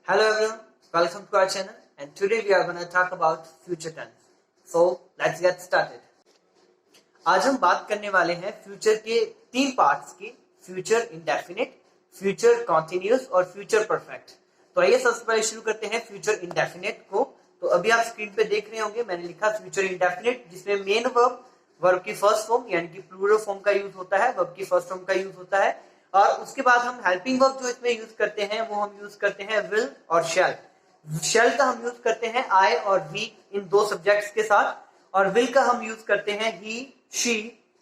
Hello everyone, welcome to our channel and today we are going to talk about future tense. So let's get started. आज हम बात करने वाले हैं future के तीन पार्ट्स की, फ्यूचर इंडेफिनिट, फ्यूचर कॉन्टिन्यूस और फ्यूचर परफेक्ट। तो आइए सबसे पहले शुरू करते हैं फ्यूचर इंडेफिनिट को। तो अभी आप स्क्रीन पे देख रहे होंगे मैंने लिखा फ्यूचर इंडेफिनिट, जिसमें मेन वर्ब की फर्स्ट फॉर्म यानी कि प्लूरल फॉर्म का यूज होता है, वर्ब की फर्स्ट फॉर्म का यूज होता है और उसके बाद हम हेल्पिंग वर्ब जो इसमें यूज करते हैं वो हम यूज करते हैं विल और शैल। शैल का हम यूज करते हैं आई और वी इन दो सब्जेक्ट्स के साथ, और विल का हम यूज करते हैं ही, शी,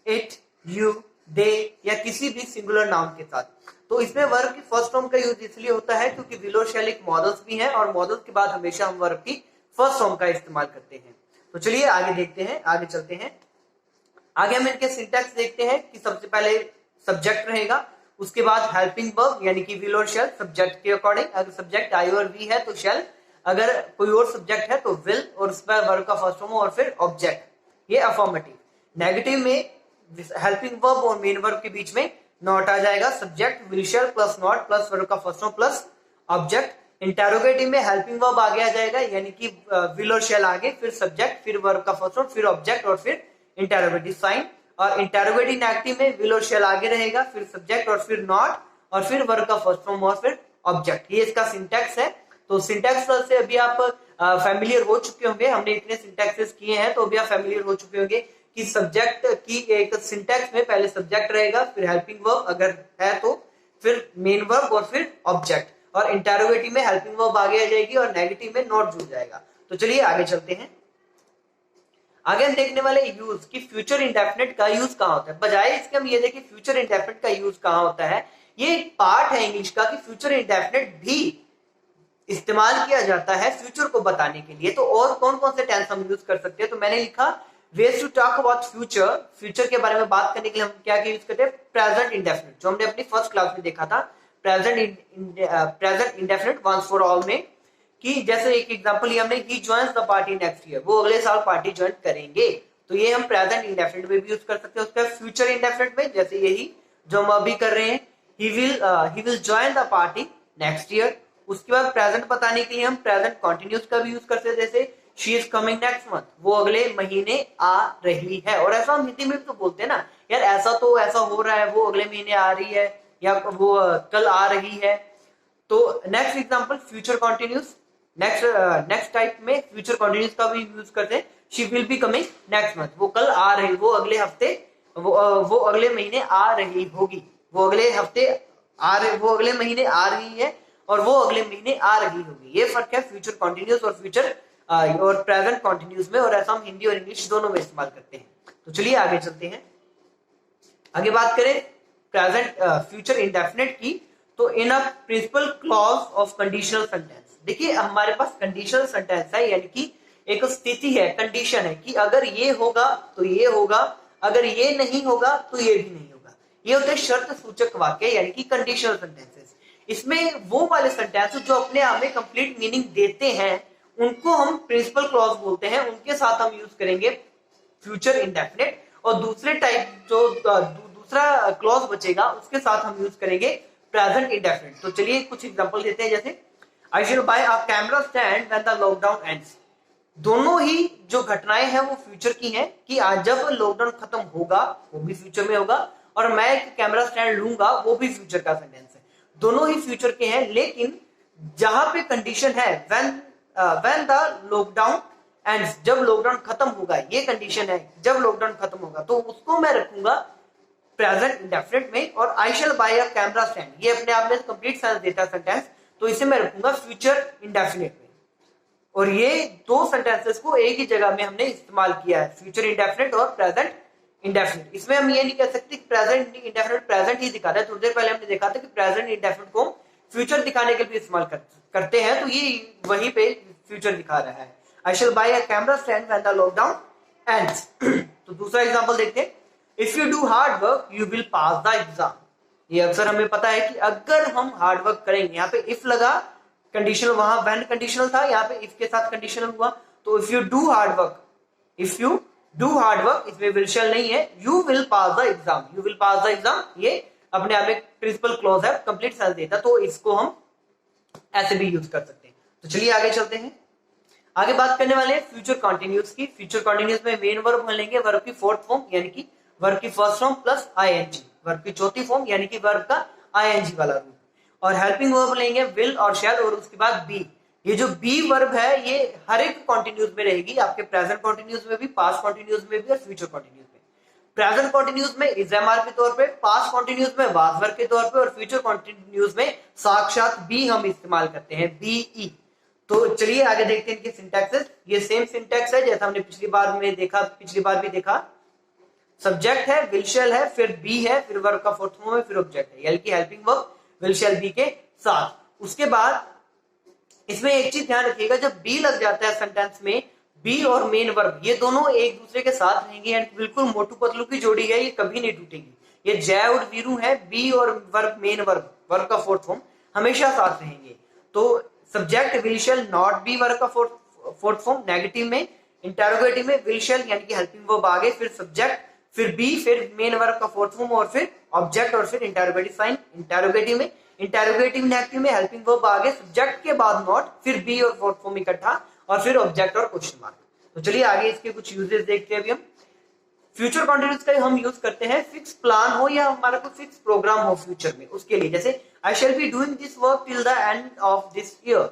इट, यू, दे या किसी भी सिंगुलर नाउन के साथ। तो इसमें वर्ब की फर्स्ट फॉर्म का यूज इसलिए होता है क्योंकि विल और शैल एक मॉडल्स भी हैं और मॉडल्स के बाद हमेशा हम वर्ब की फर्स्ट फॉर्म का इस्तेमाल करते हैं। तो चलिए आगे देखते हैं, आगे चलते हैं। आगे हम इनके सिंटैक्स देखते हैं कि सबसे पहले सब्जेक्ट रहेगा, उसके बाद हेल्पिंग वर्ब यानी कि विल और शैल सब्जेक्ट के अकॉर्डिंग। अगर सब्जेक्ट आई और वी है तो शैल, अगर कोई और सब्जेक्ट है तो विल और उस पर वर्ब का फर्स्ट फॉर्म और फिर ऑब्जेक्ट, ये अफर्मेटिव। नेगेटिव में हेल्पिंग वर्ब और मेन वर्ब के बीच में नॉट आ जाएगा, subject will shall plus not plus verb का first form plus object. Interrogative में हेल्पिंग वर्ब आगे आ जाएगा यानी कि विल और शैल आगे, फिर सब्जेक्ट, फिर वर्ब का फर्स्ट फॉर्म, फिर ऑब्जेक्ट और फिर इंटेरोगेटिव साइन। और इंटेरोगेटिव नेगेटिव में विल और शैल आगे रहेगा, फिर सब्जेक्ट और फिर नॉट और फिर वर्ब का फर्स्ट फॉर्म और फिर ऑब्जेक्ट। ये इसका सिंटैक्स है। तो सिंटैक्स से अभी आप फैमिलियर हो चुके होंगे, हमने इतने सिंटैक्सेस किए हैं तो अभी आप फैमिलियर हो चुके होंगे कि सब्जेक्ट की एक सिंटैक्स में पहले सब्जेक्ट रहेगा, फिर हेल्पिंग वर्ब अगर है तो, फिर मेन वर्ब और फिर ऑब्जेक्ट, और इंटेरोगेटिव में हेल्पिंग वर्ब आगे आ जाएगी और नेगेटिव में नॉट जुड़ जाएगा। तो चलिए आगे चलते हैं। आगे हम देखने वाले यूज की फ्यूचर इंडेफिनिट का यूज कहां होता है। बजाय इसके हम ये देखें फ्यूचर इंडेफिनिट का यूज कहां होता है, ये एक पार्ट है इंग्लिश का कि फ्यूचर इंडेफिनिट भी इस्तेमाल किया जाता है फ्यूचर को बताने के लिए। तो और कौन कौन से टेंस हम यूज कर सकते हैं, तो मैंने लिखा ways to talk about future. Future के बारे में बात करने के लिए हम क्या यूज करते हैं, प्रेजेंट इंडेफिनिट, जो हमने अपनी फर्स्ट क्लास में देखा था, present indefinite once for all में, कि जैसे एक एग्जांपल लिया हमने, he joins the party next year, वो अगले साल पार्टी ज्वाइन करेंगे। तो ये हम प्रेजेंट इंडेफिनिट में भी यूज कर सकते हैं। उसका फ्यूचर इंडेफिनिट में जैसे यही जो हम अभी कर रहे हैं, he will join the party next year. उसके बाद प्रेजेंट बताने के लिए हम प्रेजेंट कंटिन्यूस का भी यूज करते हैं, जैसे she is coming next month, वो अगले महीने आ रही है। और ऐसा हम हिंदी में भी तो बोलते हैं ना यार, ऐसा तो ऐसा हो रहा है, वो अगले महीने आ रही है या वो कल आ रही है। तो next example future continuous, next type में फ्यूचर कंटिन्यूस का भी यूज करते हैं, she will be coming next month, वो कल आ रही, वो अगले हफ्ते, वो अगले महीने आ रही होगी, वो अगले हफ्ते आ रही, वो अगले महीने आ रही है और वो अगले महीने आ रही होगी। ये फर्क है फ्यूचर कंटिन्यूस और फ्यूचर और प्रेजेंट कंटिन्यूस में, और ऐसा हम हिंदी और इंग्लिश दोनों में इस्तेमाल करते हैं। तो चलिए आगे चलते हैं। आगे बात करें प्रेजेंट फ्यूचर इंडेफिनिट की, तो in a principal clause of conditional sentence, देखिए हमारे पास कंडीशनल सेंटेंस है यानी कि एक स्थिति है, कंडीशन है कि अगर ये होगा तो ये होगा, अगर ये नहीं होगा तो ये भी नहीं होगा। ये होते हैं शर्त सूचक वाक्य यानी कि कंडीशनल सेंटेंसेस। इसमें वो वाले सेंटेंस जो अपने आप में कंप्लीट मीनिंग देते हैं उनको हम प्रिंसिपल क्लॉज बोलते हैं, उनके साथ हम यूज करेंगे फ्यूचर इंडेफिनिट। और दूसरे टाइप जो दूसरा क्लॉज बचेगा उसके साथ हम यूज करेंगे प्रेजेंट इंडेफिनिट। तो चलिए कुछ एग्जांपल देते हैं, जैसे I shall buy a camera stand when the lockdown ends। दोनों ही जो घटनाएं हैं वो फ्यूचर की हैं कि आज जब लॉकडाउन खत्म होगा वो भी फ्यूचर में होगा, और मैं एक कैमरा स्टैंड लूंगा वो भी फ्यूचर का सेंटेंस है। दोनों ही फ्यूचर के हैं, लेकिन जहां पे कंडीशन है when the lockdown ends, जब लॉकडाउन खत्म होगा, ये कंडीशन है जब लॉकडाउन खत्म होगा, तो उसको मैं रखूंगा प्रेजेंट इंडेफिनिट में। और I shall buy a camera stand, ये अपने आप में कंप्लीट सेंस देता है सेंटेंस, तो इसे मैं रखूंगा फ्यूचर इंडेफिनिट में। और ये दो सेंटेंसेस को एक ही जगह में हमने इस्तेमाल किया है, फ्यूचर इंडेफिनिट और प्रेजेंट इंडेफिनिट। इसमें हम ये नहीं कह सकते कि प्रेजेंट इंडेफिनिट प्रेजेंट ही दिखा रहा है। थोड़ी देर पहले हमने देखा था कि प्रेजेंट इंडेफिनिट को फ्यूचर दिखाने के लिए इस्तेमाल करते हैं, तो ये वहीं पे फ्यूचर दिखा रहा है। I shall buy a camera stand when the lockdown ends. तो दूसरा एग्जांपल देखते हैं, if you do hard work you will pass the exam. ये अक्सर हमें पता है कि अगर हम हार्ड वर्क करेंगे, यहाँ पे इफ लगा, कंडीशनल वहां व्हेन कंडीशनल था, यहाँ पे इफ के साथ कंडीशनल हुआ। तो if you do hard work, if you do hard work, इसमें विल शैल नहीं है, you will pass the exam, you will pass the exam, ये अपने आप में प्रिंसिपल क्लॉज है, कंप्लीट सेंस देता, तो इसको हम ऐसे भी यूज कर सकते हैं। तो चलिए आगे चलते हैं। आगे बात करने वाले हैं फ्यूचर कॉन्टिन्यूस की। फ्यूचर कॉन्टिन्यूस में मेन वर्ब लेंगे वर्ब की फोर्थ फॉर्म यानी कि वर्ब की first form plus ING, verb की चौथी फॉर्म यानी कि वर्ब का आईएनजी वाला रूप, और हेल्पिंग वर्ब लेंगे विल और शैल, और उसके बाद बी। ये जो बी वर्ब है ये हर एक कॉन्टिन्यूस में रहेगी, आपके प्रेजेंट कॉन्टिन्यूस में भी, पास्ट कॉन्टिन्यूस में भी और फ्यूचर कॉन्टिन्यूस में। प्रेजेंट कॉन्टिन्यूस में इज एम आर के तौर पे, पास्ट कॉन्टिन्यूस में वाज वर्ब के तौर पे, और फ्यूचर कॉन्टिन्यूस में साक्षात बी हम इस्तेमाल करते हैं, बीई। तो चलिए आगे देखते हैं इनके सिंटैक्सेस। ये सेम सिंटैक्स है जैसा हमने पिछली बार भी देखा। सब्जेक्ट है, विल शैल है, फिर बी है, फिर वर्ब का फोर्थ फॉर्म है, फिर ऑब्जेक्ट है, यानी कि helping verb will shall be के साथ। उसके बाद इसमें एक चीज ध्यान रखिएगा, जब बी लग जाता है सेंटेंस में, बी और मेन वर्ब ये दोनों एक दूसरे के साथ रहेंगे, यानी बिल्कुल मोटू पतलू की जोड़ी है, ये कभी नहीं टूटेगी। ये जय और वीरू है, बी और वर्ब मेन वर्ब का फोर्थ फॉर्म हमेशा साथ रहेंगे। तो subject will shall not be verb का फोर्थ फॉर्म, नेगेटिव में, इंटरोगेटिव में विल शैल यानी कि हेल्पिंग वर्ब आगे, फिर सब्जेक्ट, फिर बी, फिर मेन वर्ब का फोर्थ फॉर्म, और फिर ऑब्जेक्ट, और फिर इंटरोगेटिव साइन। इंटरोगेटिव में, इंटरोगेटिव नेगेटिव में हेल्पिंग वर्ब आगे, सब्जेक्ट के बाद नॉट, फिर बी और फोर्थ फॉर्म इकट्ठा, और फिर ऑब्जेक्ट और क्वेश्चन मार्क। तो चलिए आगे इसके कुछ यूजेस देखते हैं अभी हम। फ्यूचर कॉन्टिन्यूस का हम यूज करते हैं फिक्स प्लान हो या हमारा कोई फिक्स प्रोग्राम हो फ्यूचर में, उसके लिए। जैसे I shall be doing this work till the end of this year,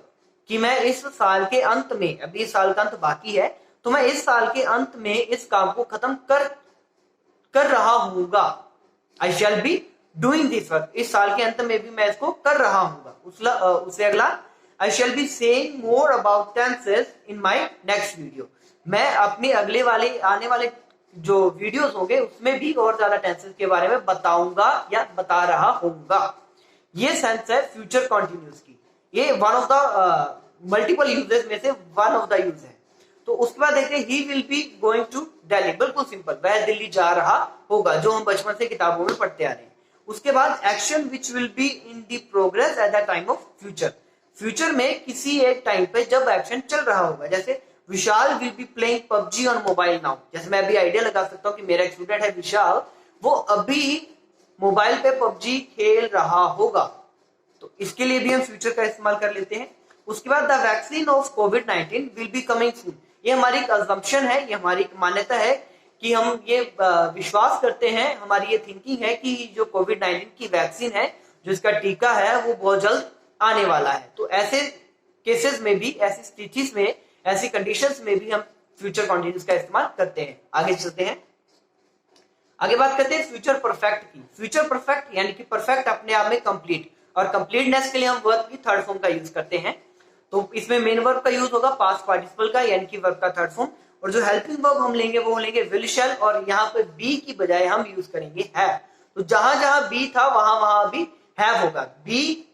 कि मैं इस साल के अंत में, अभी इस साल का अंत बाकी है, तो मैं इस साल के अंत में इस काम को खत्म कर रहा हूंगा। I shall be doing this work, इस साल के अंत में भी मैं इसको कर रहा हूंगा। उससे अगला, I shall be saying more about tenses in my next video, मैं अपने आने वाले जो वीडियोस होंगे उसमें भी और ज्यादा टेंसेस के बारे में बताऊंगा या बता रहा होऊंगा। ये सेंस है फ्यूचर कॉन्टिन्यूस की, ये one of the multiple uses में से वन ऑफ द यूज है। तो उसके बाद देखते हैं he will be going to Delhi, बिल्कुल सिंपल, वह दिल्ली जा रहा होगा, जो हम बचपन से किताबों में पढ़ते आ रहे हैं। उसके बाद action which will be in the progress at the time of future, future में किसी एक टाइम पे जब एक्शन चल रहा होगा। जैसे Vishal will be playing PUBG on mobile now, जैसे मैं अभी आइडिया लगा सकता हूँ कि मेरा एक स्टूडेंट है विशाल, वो अभी मोबाइल पे पबजी खेल रहा होगा, तो इसके लिए भी हम फ्यूचर का इस्तेमाल कर लेते हैं। उसके बाद the vaccine of covid will be coming soon, ये हमारी एक अजम्पशन है, ये हमारी एक मान्यता है कि हम ये विश्वास करते हैं, हमारी ये थिंकिंग है कि जो कोविड-19 की वैक्सीन है, जो इसका टीका है, वो बहुत जल्द आने वाला है। तो ऐसे केसेस में भी, ऐसी स्थिति में, ऐसी कंडीशंस में भी हम फ्यूचर कॉन्टिन्यूस का इस्तेमाल करते हैं। आगे चलते हैं, आगे बात करते हैं फ्यूचर परफेक्ट की। फ्यूचर परफेक्ट यानी कि परफेक्ट अपने आप में कंप्लीट, और कंप्लीटनेस के लिए हम वर्ब की थर्ड फॉर्म का यूज करते हैं। तो इसमें मेन वर्ब का यूज होगा पास्ट पार्टिसिपल का, यानी कि वर्ब का थर्ड फॉर्म, और जो हेल्पिंग वर्ब हम लेंगे वो लेंगे विल शैल, और यहाँ पे बी की बजाय हम यूज करेंगे हैव। तो जहां जहां बी था वहां वहां भी हैव होगा, बी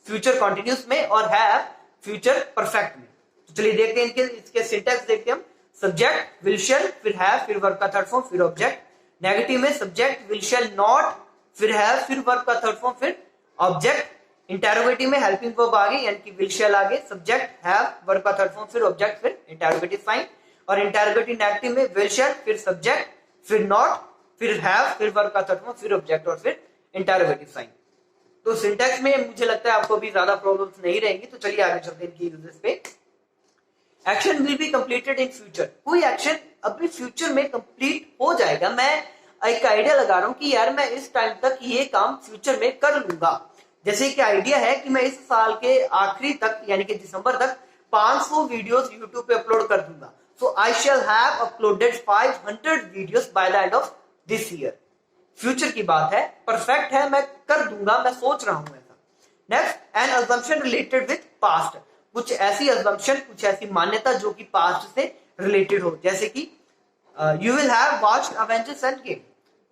फ्यूचर कॉन्टिन्यूस में और हैव फ्यूचर परफेक्ट में। तो चलिए देखते हैं इसके सिंटैक्स देखते हैं हम। सब्जेक्ट विल शैल, फिर हैव, फिर वर्ब का थर्ड फॉर्म, फिर ऑब्जेक्ट। नेगेटिव में सब्जेक्ट विल शैल नॉट, फिर हैव, फिर वर्ब का थर्ड फॉर्म, फिर ऑब्जेक्ट। इंटरोगेटिव में हेल्पिंग वर्ब आगे यानी कि विल शैल आगे, सब्जेक्ट हैव, वर्ब का थर्ड फॉर्म, फिर ऑब्जेक्ट, फिर इंटरोगेटिव साइन। और इंटरोगेटिव नेगेटिव में विल शैल, फिर सब्जेक्ट, फिर नॉट, फिर हैव, फिर वर्ब का थर्ड फॉर्म, फिर ऑब्जेक्ट, और फिर इंटरोगेटिव साइन। तो सिंटैक्स में मुझे लगता है आपको भी ज्यादा प्रॉब्लम्स नहीं रहेंगी। तो चलिए आगे चलते हैं इनकी यूजेस पे। Action will be completed in future, कोई एक्शन अभी फ्यूचर में कंप्लीट हो जाएगा। मैं एक आइडिया लगा रहा हूं कि यार मैं इस टाइम तक ये काम फ्यूचर में कर लूंगा। जैसे कि आइडिया है कि मैं इस साल के आखिरी तक यानी कि दिसंबर तक 500 वीडियोस यूट्यूब पे अपलोड कर दूंगा। So I shall have uploaded 500 videos by the end of this year. Future की बात है, परफेक्ट है, मैं कर दूंगा, मैं सोच रहा हूं ऐसा। Next, N assumption related with past, कुछ ऐसी अजम्पशन, कुछ ऐसी मान्यता जो कि पास्ट से रिलेटेड हो। जैसे कि you will have watched Avengers end game,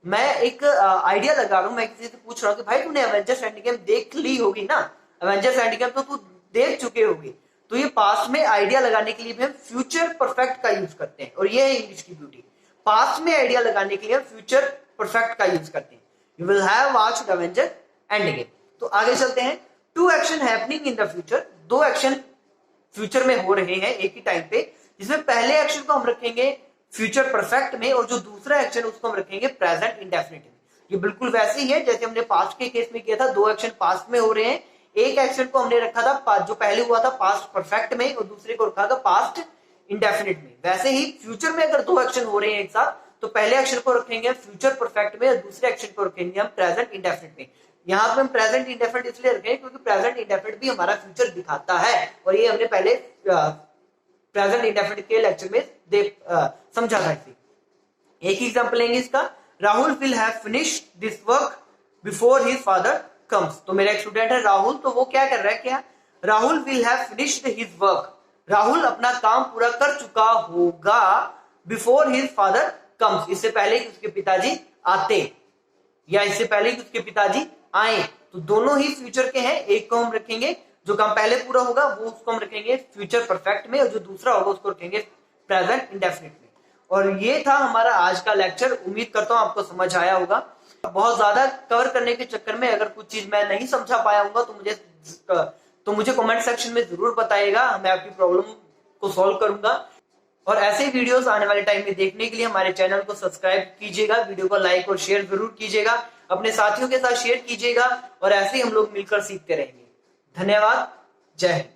मैं एक आइडिया लगा रहा हूं, मैं किसी से पूछ रहा हूं कि भाई तूने अवेंजर्स एंड गेम देख ली होगी ना, अवेंजर्स एंड गेम तो तू देख चुके होगी। तो ये पास्ट में आइडिया लगाने के लिए भी हम फ्यूचर परफेक्ट का यूज करते हैं, और ये है इंग्लिश की ब्यूटी। पास्ट में आइडिया लगाने के लिए हम फ्यूचर परफेक्ट का यूज करते हैं। You will have watched Avenger Endgame. तो आगे चलते हैं, two action happening in the future, दो एक्शन फ्यूचर में हो रहे हैं एक ही टाइम पे, जिसमें पहले एक्शन को हम रखेंगे फ्यूचर परफेक्ट में, और जो दूसरा एक्शन उसको हम रखेंगे प्रेजेंट इंडेफिनिट में। ये बिल्कुल वैसे ही है जैसे हमने पास्ट के केस में किया था, दो एक्शन पास्ट में हो रहे हैं, एक एक्शन को हमने रखा था जो पहले हुआ था पास्ट परफेक्ट में और दूसरे को रखा था पास्ट इंडेफिनिट में। वैसे ही फ्यूचर में अगर दो एक्शन हो रहे हैं एक साथ तो पहले एक्शन को रखेंगे फ्यूचर परफेक्ट में और दूसरे एक्शन को रखेंगे हम प्रेजेंट इंडेफिनिट में। यहाँ पे हम प्रेजेंट इंडेफिनिट इसलिए रखेंगे क्योंकि प्रेजेंट इंडेफिनिट भी हमारा फ्यूचर दिखाता है और ये हमने पहले प्रेजेंट इंडेफिनिट के लेक्चर में समझा था। एक ही एग्जांपल लेंगे इसका, Rahul will have finished this work before his father comes. तो मेरा एक स्टूडेंट है राहुल, तो वो क्या कर रहा है, क्या Rahul will have finished his work, Rahul अपना काम पूरा कर चुका होगा बिफोर हिज फादर कम्स, इससे पहले कि उसके पिताजी आते या इससे पहले कि उसके पिताजी आए। तो दोनों ही फ्यूचर के हैं, एक को हम रखेंगे जो काम पहले पूरा होगा वो उसको हम रखेंगे फ्यूचर परफेक्ट में और जो दूसरा होगा उसको रखेंगे प्रेजेंट इंडेफिनिट में। और ये था हमारा आज का लेक्चर, उम्मीद करता हूं आपको समझ आया होगा। बहुत ज्यादा कवर करने के चक्कर में अगर कुछ चीज मैं नहीं समझा पाया हूँ तो मुझे कमेंट सेक्शन में जरूर बताइएगा, मैं आपकी प्रॉब्लम को सॉल्व करूंगा। और ऐसे वीडियोस आने वाले टाइम में देखने के लिए हमारे चैनल को सब्सक्राइब कीजिएगा, वीडियो को लाइक और शेयर जरूर कीजिएगा, अपने साथियों के साथ शेयर कीजिएगा और ऐसे ही हम लोग मिलकर सीखते रहेंगे। धन्यवाद, जय हिंद।